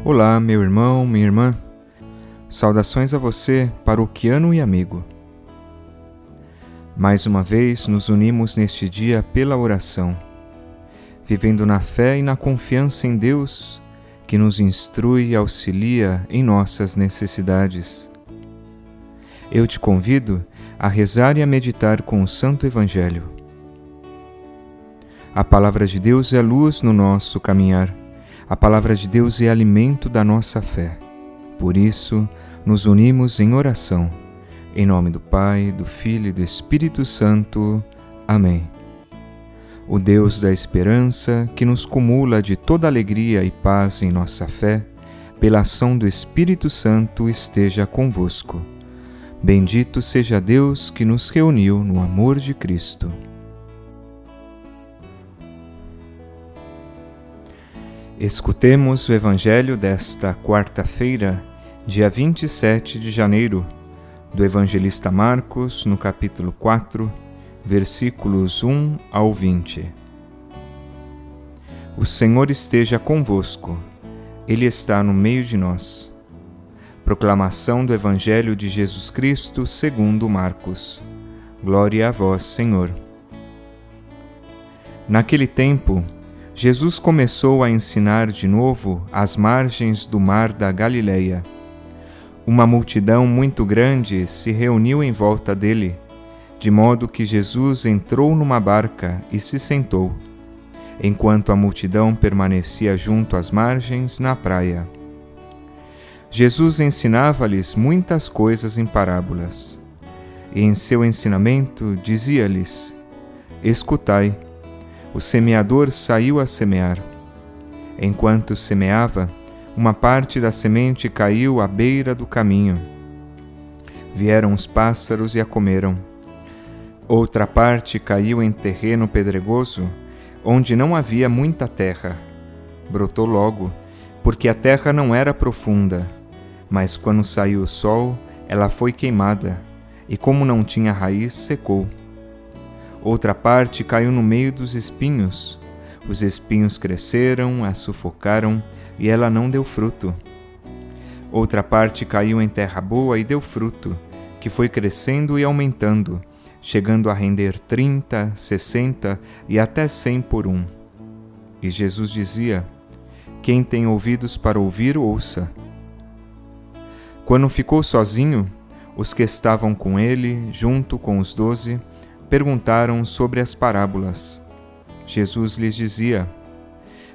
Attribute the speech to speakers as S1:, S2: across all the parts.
S1: Olá, meu irmão, minha irmã. Saudações a você, paroquiano e amigo. Mais uma vez nos unimos neste dia pela oração, vivendo na fé e na confiança em Deus, que nos instrui e auxilia em nossas necessidades. Eu te convido a rezar e a meditar com o Santo Evangelho. A palavra de Deus é luz no nosso caminhar. A palavra de Deus é alimento da nossa fé. Por isso, nos unimos em oração. Em nome do Pai, do Filho e do Espírito Santo. Amém. O Deus da esperança, que nos cumula de toda alegria e paz em nossa fé, pela ação do Espírito Santo, esteja convosco. Bendito seja Deus que nos reuniu no amor de Cristo. Escutemos o Evangelho desta quarta-feira, dia 27 de janeiro, do evangelista Marcos, no capítulo 4, versículos 1 ao 20. O Senhor esteja convosco, Ele está no meio de nós. Proclamação do Evangelho de Jesus Cristo segundo Marcos. Glória a vós, Senhor. Naquele tempo, Jesus começou a ensinar de novo às margens do mar da Galileia. Uma multidão muito grande se reuniu em volta dele, de modo que Jesus entrou numa barca e se sentou, enquanto a multidão permanecia junto às margens na praia. Jesus ensinava-lhes muitas coisas em parábolas, e em seu ensinamento dizia-lhes: Escutai, o semeador saiu a semear. Enquanto semeava, uma parte da semente caiu à beira do caminho. Vieram os pássaros e a comeram. Outra parte caiu em terreno pedregoso, onde não havia muita terra. Brotou logo, porque a terra não era profunda, mas quando saiu o sol, ela foi queimada, e como não tinha raiz, secou. Outra parte caiu no meio dos espinhos. Os espinhos cresceram, a sufocaram, e ela não deu fruto. Outra parte caiu em terra boa e deu fruto, que foi crescendo e aumentando, chegando a render 30, 60 e até 100 por um. E Jesus dizia: Quem tem ouvidos para ouvir, ouça. Quando ficou sozinho, os que estavam com ele, junto com os 12, perguntaram sobre as parábolas. Jesus lhes dizia: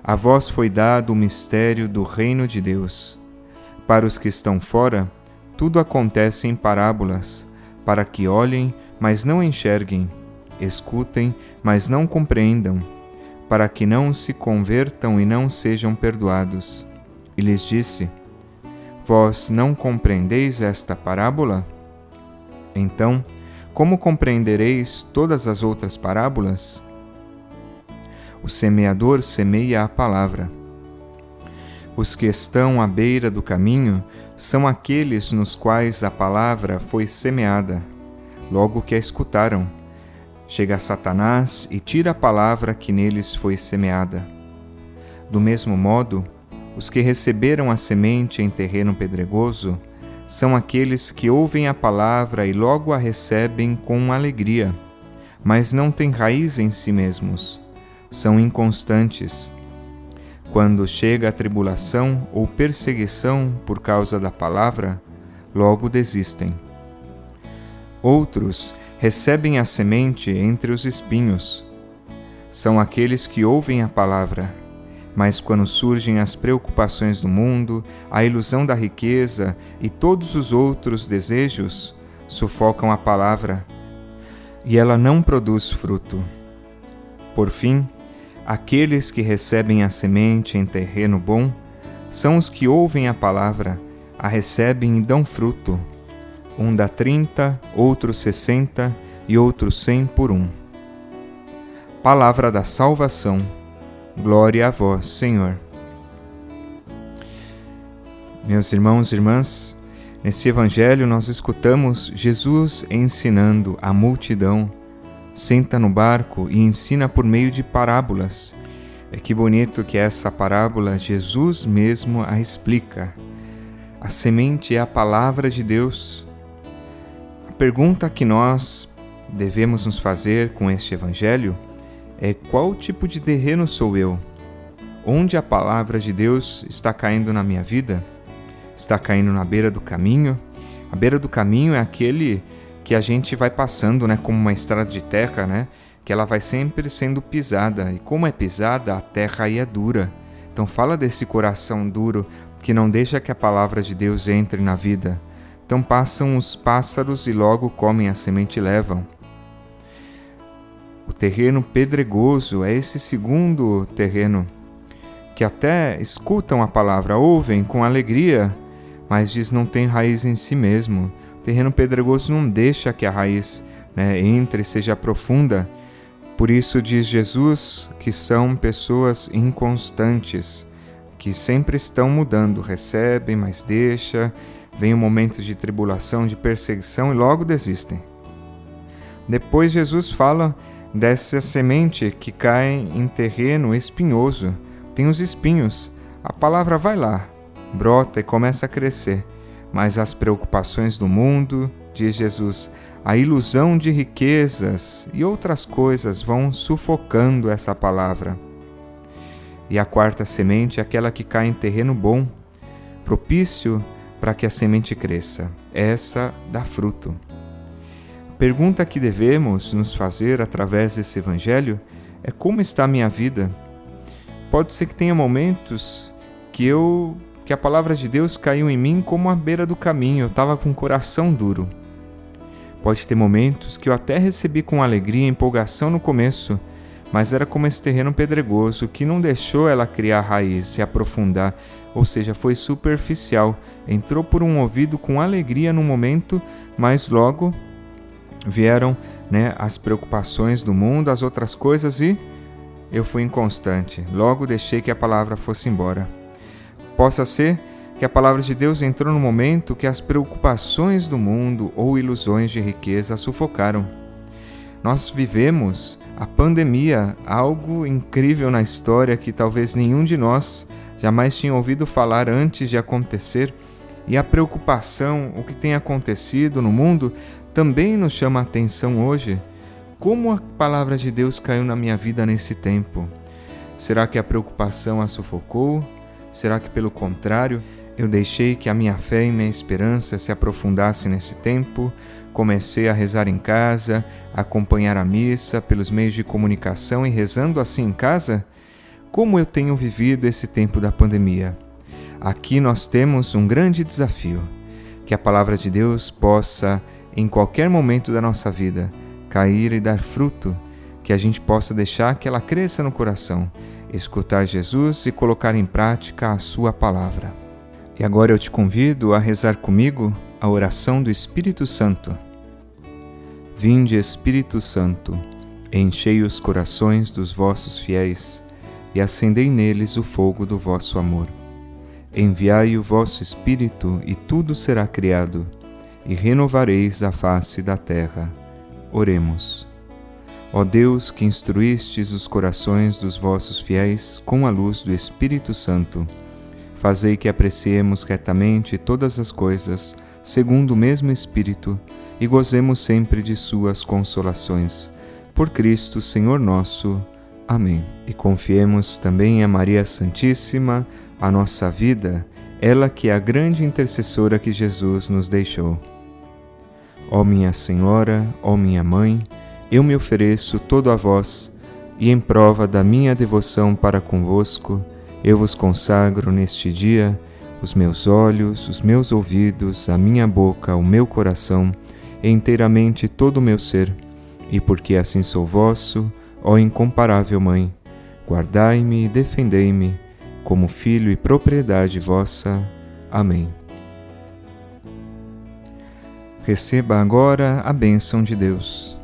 S1: A vós foi dado o mistério do reino de Deus. Para os que estão fora, tudo acontece em parábolas, para que olhem, mas não enxerguem, escutem, mas não compreendam, para que não se convertam e não sejam perdoados. E lhes disse: Vós não compreendeis esta parábola? Então, como compreendereis todas as outras parábolas? O semeador semeia a palavra. Os que estão à beira do caminho são aqueles nos quais a palavra foi semeada. Logo que a escutaram, chega Satanás e tira a palavra que neles foi semeada. Do mesmo modo, os que receberam a semente em terreno pedregoso são aqueles que ouvem a palavra e logo a recebem com alegria, mas não têm raiz em si mesmos, são inconstantes. Quando chega a tribulação ou perseguição por causa da palavra, logo desistem. Outros recebem a semente entre os espinhos. São aqueles que ouvem a palavra, mas quando surgem as preocupações do mundo, a ilusão da riqueza e todos os outros desejos, sufocam a palavra, e ela não produz fruto. Por fim, aqueles que recebem a semente em terreno bom são os que ouvem a palavra, a recebem e dão fruto. Um dá 30, outro 60 e outro 100 por um. Palavra da salvação. Glória a vós, Senhor. Meus irmãos e irmãs, nesse Evangelho nós escutamos Jesus ensinando a multidão, senta no barco e ensina por meio de parábolas, Que bonito que essa parábola Jesus mesmo a explica. A semente é a palavra de Deus. A pergunta que nós devemos nos fazer com este evangelho é: qual tipo de terreno sou eu? Onde a palavra de Deus está caindo na minha vida? Está caindo na beira do caminho? A beira do caminho é aquele que a gente vai passando, como uma estrada de terra, que ela vai sempre sendo pisada. E como é pisada, a terra aí é dura. Então fala desse coração duro que não deixa que a palavra de Deus entre na vida. Então passam os pássaros e logo comem a semente e levam. O terreno pedregoso é esse segundo terreno, que até escutam a palavra, ouvem com alegria, mas diz não tem raiz em si mesmo. O terreno pedregoso não deixa que a raiz entre e seja profunda. Por isso diz Jesus que são pessoas inconstantes, que sempre estão mudando, recebem, mas deixa, vem um momento de tribulação, de perseguição e logo desistem. Depois Jesus fala dessa semente que cai em terreno espinhoso, tem os espinhos, a palavra vai lá, brota e começa a crescer, mas as preocupações do mundo, diz Jesus, a ilusão de riquezas e outras coisas vão sufocando essa palavra. E a quarta semente é aquela que cai em terreno bom, propício para que a semente cresça. Essa dá fruto. A pergunta que devemos nos fazer através desse evangelho é: como está a minha vida? Pode ser que tenha momentos que a palavra de Deus caiu em mim como à beira do caminho, eu estava com o coração duro. Pode ter momentos que eu até recebi com alegria e empolgação no começo, mas era como esse terreno pedregoso que não deixou ela criar raiz, se aprofundar, ou seja, foi superficial. Entrou por um ouvido com alegria no momento, mas logo vieram as preocupações do mundo, as outras coisas e eu fui inconstante. Logo deixei que a palavra fosse embora. Possa ser que a palavra de Deus entrou no momento que as preocupações do mundo ou ilusões de riqueza a sufocaram. Nós vivemos a pandemia, algo incrível na história que talvez nenhum de nós jamais tinha ouvido falar antes de acontecer, e a preocupação, o que tem acontecido no mundo, também nos chama a atenção hoje. Como a palavra de Deus caiu na minha vida nesse tempo? Será que a preocupação a sufocou? Será que, pelo contrário, eu deixei que a minha fé e minha esperança se aprofundasse nesse tempo? Comecei a rezar em casa, a acompanhar a missa pelos meios de comunicação e rezando assim em casa? Como eu tenho vivido esse tempo da pandemia? Aqui nós temos um grande desafio, que a palavra de Deus possa, em qualquer momento da nossa vida, cair e dar fruto, que a gente possa deixar que ela cresça no coração, escutar Jesus e colocar em prática a sua palavra. E agora eu te convido a rezar comigo a oração do Espírito Santo. Vinde, Espírito Santo, enchei os corações dos vossos fiéis e acendei neles o fogo do vosso amor. Enviai o vosso Espírito e tudo será criado, e renovareis a face da terra. Oremos. Ó Deus, que instruístes os corações dos vossos fiéis com a luz do Espírito Santo, fazei que apreciemos retamente todas as coisas, segundo o mesmo Espírito, e gozemos sempre de suas consolações. Por Cristo, Senhor nosso. Amém. E confiemos também a Maria Santíssima, a nossa vida, ela que é a grande intercessora que Jesus nos deixou. Ó minha Senhora, ó minha Mãe, eu me ofereço todo a vós, e em prova da minha devoção para convosco, eu vos consagro neste dia os meus olhos, os meus ouvidos, a minha boca, o meu coração, e inteiramente todo o meu ser, e porque assim sou vosso, ó incomparável Mãe, guardai-me e defendei-me, como filho e propriedade vossa. Amém. Receba agora a bênção de Deus.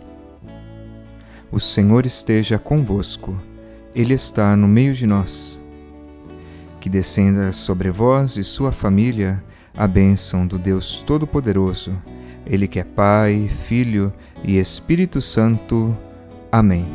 S1: O Senhor esteja convosco, Ele está no meio de nós. Que descenda sobre vós e sua família a bênção do Deus Todo-Poderoso, Ele que é Pai, Filho e Espírito Santo. Amém.